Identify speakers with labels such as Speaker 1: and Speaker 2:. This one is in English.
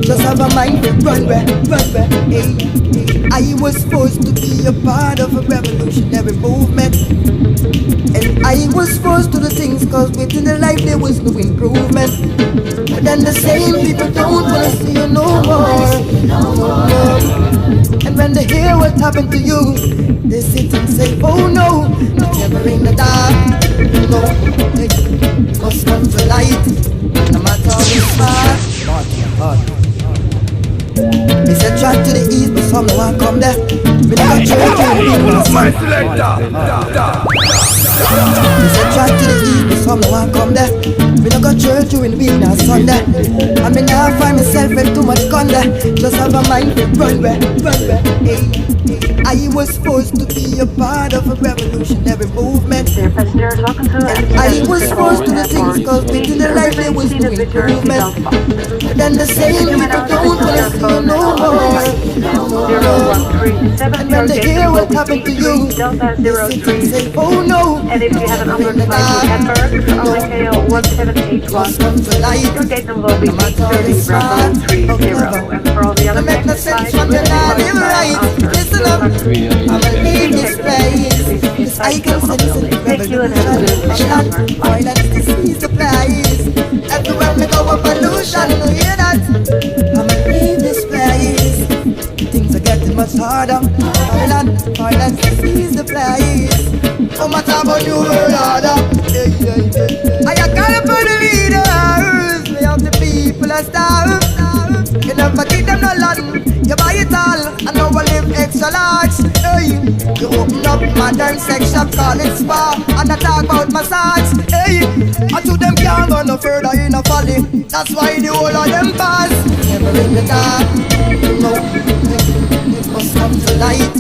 Speaker 1: Just have a mind to run where, hey. I was forced to be a part of a revolutionary movement, and I was forced to do things cause within the life there was no improvement. But then the same people don't wanna see you no more. And when they hear what happened to you, they sit and say, oh no, never in the dark. No, it must come to light, no matter how smart. They said try to the east, but some no one come there. We never church you in the sun. They said try to the east, but some no one come there. We never church you in the week on Sunday. I mean now I find myself in too much gun there. Just have a mind to run where, hey. I was forced to be a part of a revolutionary movement. And I was forced to do things cause within the life there was no improvement. But then the same people don't wanna see you no more. And when they hear what happened to you, they sit and say, oh no.
Speaker 2: And if you have an unidentified Edinburgh, OKO 1781, your gate number will be 830 Bravo 30. And for all the other next flights,
Speaker 1: listen up, I'ma leave this place, cause I can sense the revolution. Violence, disease, the place. Everywhere we go, a pollution, you hear that? I'ma leave this place. Things are getting much harder. Violence, disease, the place. No matter about new world order. I call upon the leaders. We have the people that starve. You never give them no land. You buy it all, and now we live extra large. Hey, you open up modern sex shop, call it spa, and I talk about massage. Hey, I to them can't go no further in a valley. That's why the whole of them pass. Never in the dark, no, it must come to light.